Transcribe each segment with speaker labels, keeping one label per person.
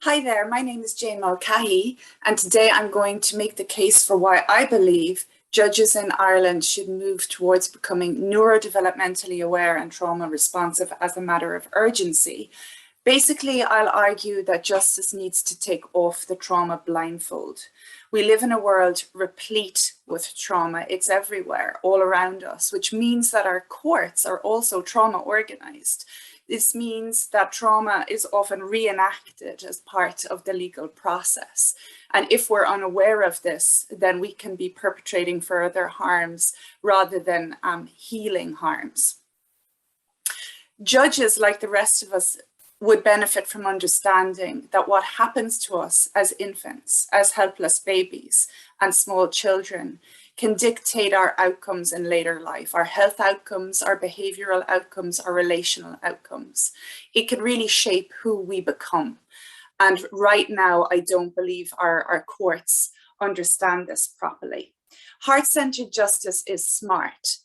Speaker 1: Hi there, my name is Jane Mulcahy, and today I'm going to make the case for why I believe judges in Ireland should move towards becoming neurodevelopmentally aware and trauma responsive as a matter of urgency. Basically, I'll argue that justice needs to take off the trauma blindfold. We live in a world replete with trauma. It's everywhere, all around us, which means that our courts are also trauma organized. This means that trauma is often reenacted as part of the legal process. And if we're unaware of this, then we can be perpetrating further harms rather than healing harms. Judges, like the rest of us, would benefit from understanding that what happens to us as infants, as helpless babies and small children, can dictate our outcomes in later life, our health outcomes, our behavioural outcomes, our relational outcomes. It can really shape who we become. And right now, I don't believe our courts understand this properly. Heart-centred justice is smart.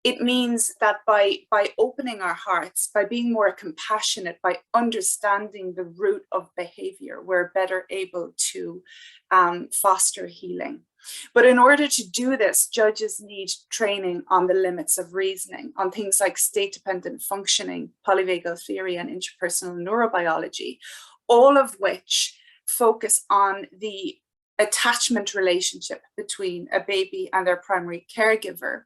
Speaker 1: It means that by opening our hearts, by being more compassionate, by understanding the root of behaviour, we're better able to foster healing. But in order to do this, judges need training on the limits of reasoning, on things like state-dependent functioning, polyvagal theory, and interpersonal neurobiology, all of which focus on the attachment relationship between a baby and their primary caregiver,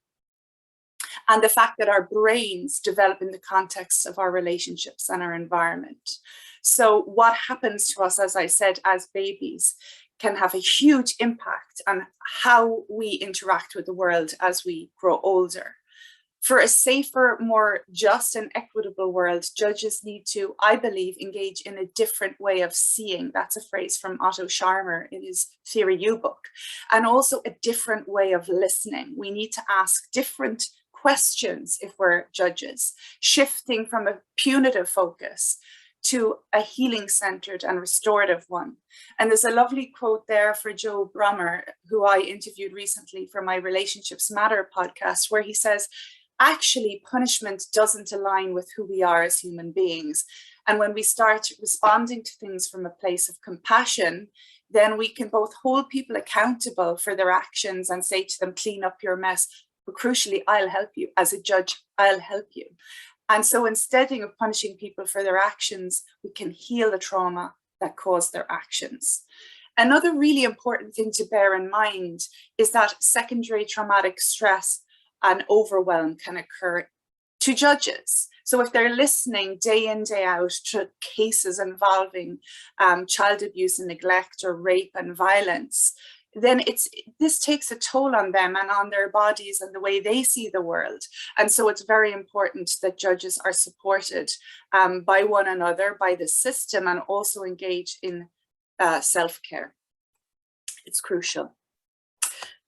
Speaker 1: and the fact that our brains develop in the context of our relationships and our environment. So what happens to us, as I said, as babies, can have a huge impact on how we interact with the world as we grow older. For a safer, more just and equitable world, judges need to, I believe, engage in a different way of seeing. That's a phrase from Otto Scharmer in his Theory U book. And also a different way of listening. We need to ask different questions if we're judges, shifting from a punitive focus to a healing-centered and restorative one. And there's a lovely quote there for Joe Brummer, who I interviewed recently for my Relationships Matter podcast, where he says, actually, punishment doesn't align with who we are as human beings. And when we start responding to things from a place of compassion, then we can both hold people accountable for their actions and say to them, clean up your mess. But crucially, I'll help you. As a judge, I'll help you. And so instead of punishing people for their actions, we can heal the trauma that caused their actions. Another really important thing to bear in mind is that secondary traumatic stress and overwhelm can occur to judges. So if they're listening day in, day out to cases involving child abuse and neglect or rape and violence, then this takes a toll on them and on their bodies and the way they see the world. And so it's very important that judges are supported by one another, by the system, and also engage in self-care. It's crucial.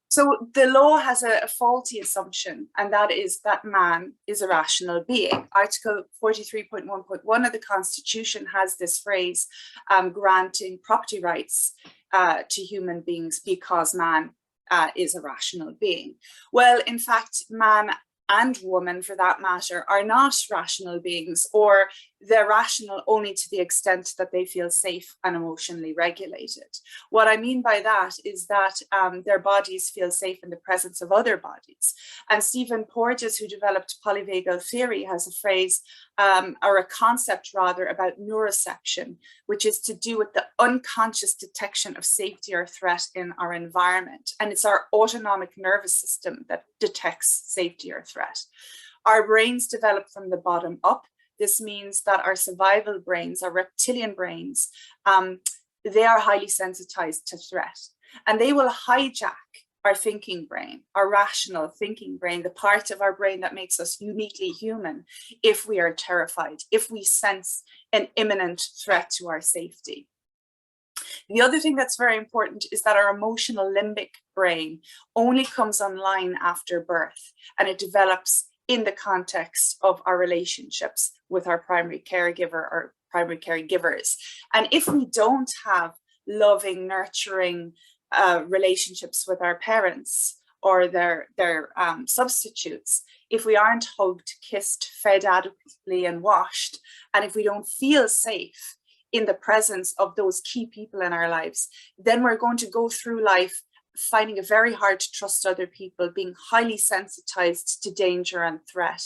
Speaker 1: So the law has a faulty assumption, and that is that man is a rational being. Article 43.1.1 of the Constitution has this phrase, granting property rights to human beings because man is a rational being. Well, in fact, man and woman, for that matter, are not rational beings, or they're rational only to the extent that they feel safe and emotionally regulated. What I mean by that is that their bodies feel safe in the presence of other bodies. And Stephen Porges, who developed polyvagal theory, has a phrase, or a concept rather, about neuroception, which is to do with the unconscious detection of safety or threat in our environment. And it's our autonomic nervous system that detects safety or threat. Our brains develop from the bottom up. This means that our survival brains, our reptilian brains, they are highly sensitized to threat, and they will hijack our thinking brain, our rational thinking brain, the part of our brain that makes us uniquely human, if we are terrified, if we sense an imminent threat to our safety. The other thing that's very important is that our emotional limbic brain only comes online after birth, and it develops in the context of our relationships with our primary caregiver or primary caregivers. And if we don't have loving, nurturing relationships with our parents or their substitutes, if we aren't hugged, kissed, fed adequately and washed, and if we don't feel safe in the presence of those key people in our lives, then we're going to go through life finding it very hard to trust other people, being highly sensitized to danger and threat,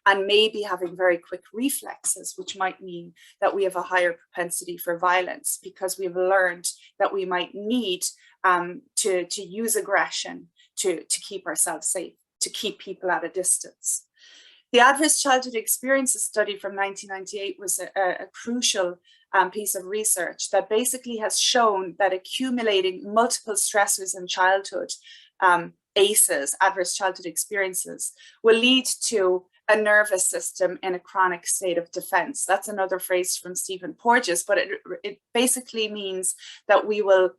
Speaker 1: and maybe having very quick reflexes, which might mean that we have a higher propensity for violence because we've learned that we might need to use aggression to keep ourselves safe, to keep people at a distance. The Adverse Childhood Experiences study from 1998 was a crucial piece of research that basically has shown that accumulating multiple stressors in childhood, ACEs, adverse childhood experiences, will lead to a nervous system in a chronic state of defense. That's another phrase from Stephen Porges, but it basically means that we will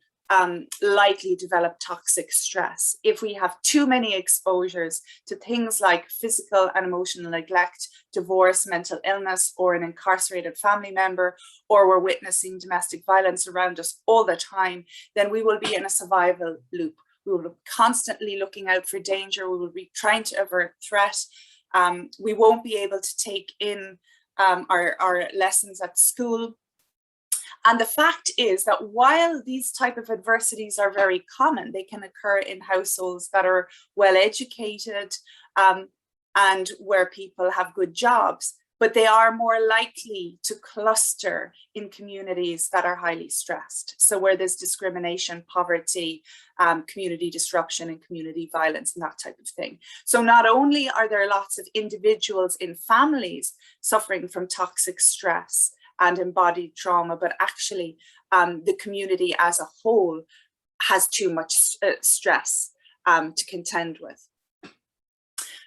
Speaker 1: likely develop toxic stress if we have too many exposures to things like physical and emotional neglect, divorce, mental illness, or an incarcerated family member, or we're witnessing domestic violence around us all the time. Then we will be in a survival loop. We will be constantly looking out for danger. We will be trying to avert threat. We won't be able to take in our lessons at school. And the fact is that while these type of adversities are very common, they can occur in households that are well educated and where people have good jobs, but they are more likely to cluster in communities that are highly stressed. So where there's discrimination, poverty, community disruption, and community violence, and that type of thing. So not only are there lots of individuals in families suffering from toxic stress and embodied trauma, but actually the community as a whole has too much stress to contend with.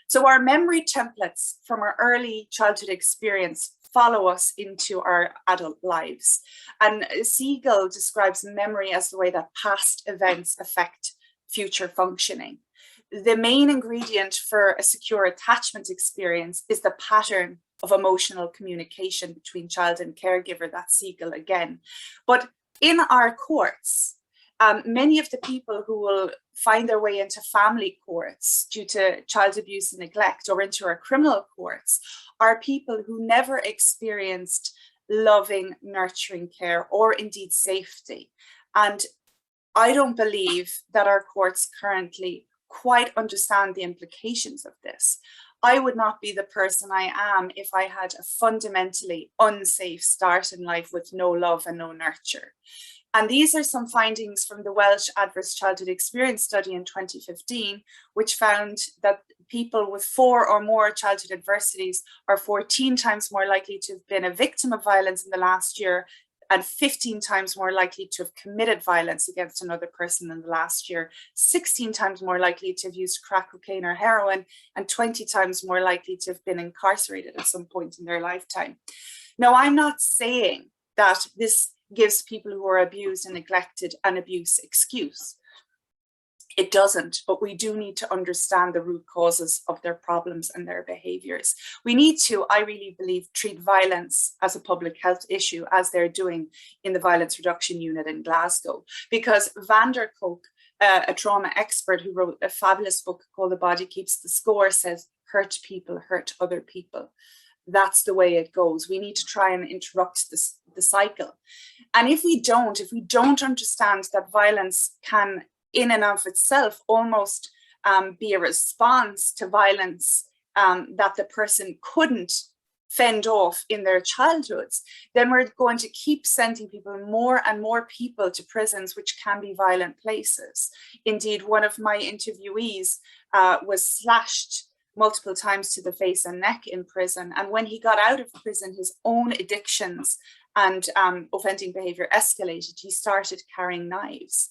Speaker 1: So our memory templates from our early childhood experience follow us into our adult lives. And Siegel describes memory as the way that past events affect future functioning. The main ingredient for a secure attachment experience is the pattern of emotional communication between child and caregiver. That's Siegel again. But in our courts, many of the people who will find their way into family courts due to child abuse and neglect, or into our criminal courts, are people who never experienced loving, nurturing care, or indeed safety. And I don't believe that our courts currently quite understand the implications of this. I would not be the person I am if I had a fundamentally unsafe start in life with no love and no nurture. And these are some findings from the Welsh Adverse Childhood Experience study in 2015, which found that people with 4 or more childhood adversities are 14 times more likely to have been a victim of violence in the last year, and 15 times more likely to have committed violence against another person in the last year, 16 times more likely to have used crack cocaine or heroin, and 20 times more likely to have been incarcerated at some point in their lifetime. Now, I'm not saying that this gives people who are abused and neglected an abuse excuse. It doesn't, but we do need to understand the root causes of their problems and their behaviours. We need to, I really believe, treat violence as a public health issue, as they're doing in the Violence Reduction Unit in Glasgow, because Van der Kolk, a trauma expert who wrote a fabulous book called The Body Keeps the Score, says, hurt people hurt other people. That's the way it goes. We need to try and interrupt the cycle. And if we don't understand that violence can, in and of itself, almost be a response to violence that the person couldn't fend off in their childhoods, then we're going to keep sending people, more and more people, to prisons, which can be violent places. Indeed, one of my interviewees was slashed multiple times to the face and neck in prison. And when he got out of prison, his own addictions and offending behavior escalated. He started carrying knives.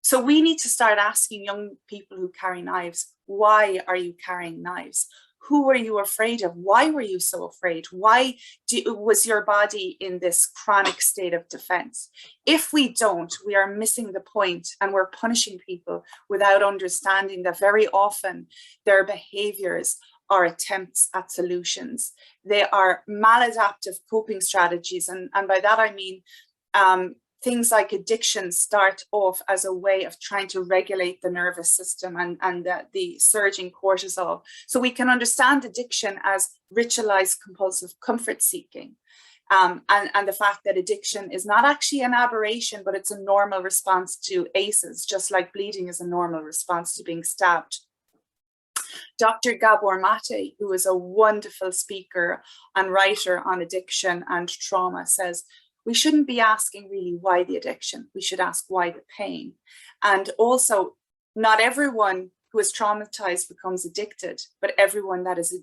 Speaker 1: So we need to start asking young people who carry knives, why are you carrying knives? Who were you afraid of? Why were you so afraid? Why was your body in this chronic state of defense? If we don't, we are missing the point, and we're punishing people without understanding that very often their behaviors are attempts at solutions. They are maladaptive coping strategies. And by that, I mean, things like addiction start off as a way of trying to regulate the nervous system and the surging cortisol. So we can understand addiction as ritualized compulsive comfort seeking. And the fact that addiction is not actually an aberration, but it's a normal response to ACEs, just like bleeding is a normal response to being stabbed. Dr. Gabor Mate, who is a wonderful speaker and writer on addiction and trauma, says we shouldn't be asking really why the addiction, we should ask why the pain. And also, not everyone who is traumatized becomes addicted, but everyone that is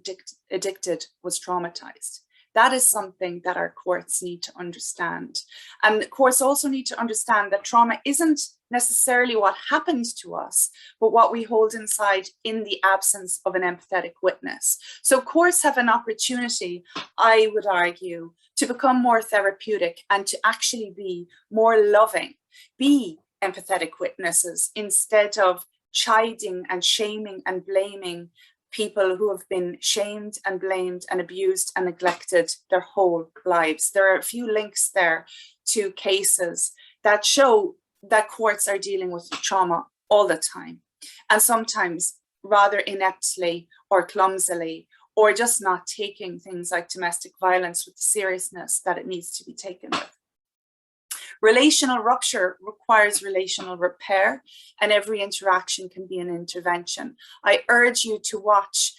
Speaker 1: addicted was traumatized. That is something that our courts need to understand. And the courts also need to understand that trauma isn't necessarily what happens to us, but what we hold inside in the absence of an empathetic witness. So courts have an opportunity, I would argue, to become more therapeutic and to actually be more loving, be empathetic witnesses instead of chiding and shaming and blaming people who have been shamed and blamed and abused and neglected their whole lives. There are a few links there to cases that show that courts are dealing with trauma all the time, and sometimes rather ineptly or clumsily, or just not taking things like domestic violence with the seriousness that it needs to be taken with. Relational rupture requires relational repair, and every interaction can be an intervention. I urge you to watch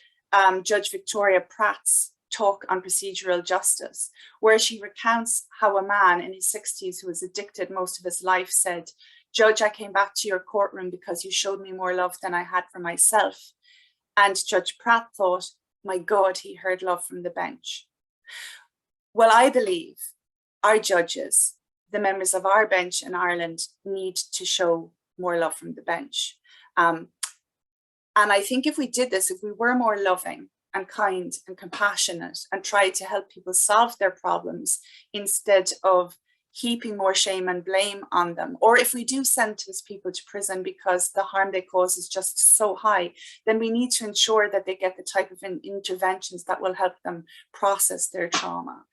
Speaker 1: Judge Victoria Pratt's talk on procedural justice, where she recounts how a man in his 60s who was addicted most of his life said, "Judge, I came back to your courtroom because you showed me more love than I had for myself." And Judge Pratt thought, my God, he heard love from the bench. Well, I believe our judges, the members of our bench in Ireland, need to show more love from the bench. And I think if we did this, if we were more loving and kind and compassionate and tried to help people solve their problems instead of heaping more shame and blame on them, or if we do sentence people to prison because the harm they cause is just so high, then we need to ensure that they get the type of interventions that will help them process their trauma,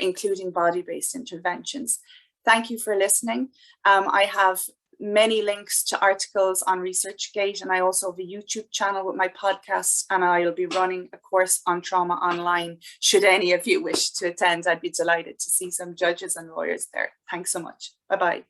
Speaker 1: including body-based interventions. Thank you for listening. I have many links to articles on ResearchGate, and I also have a YouTube channel with my podcasts, and I'll be running a course on trauma online. Should any of you wish to attend, I'd be delighted to see some judges and lawyers there. Thanks so much. Bye-bye.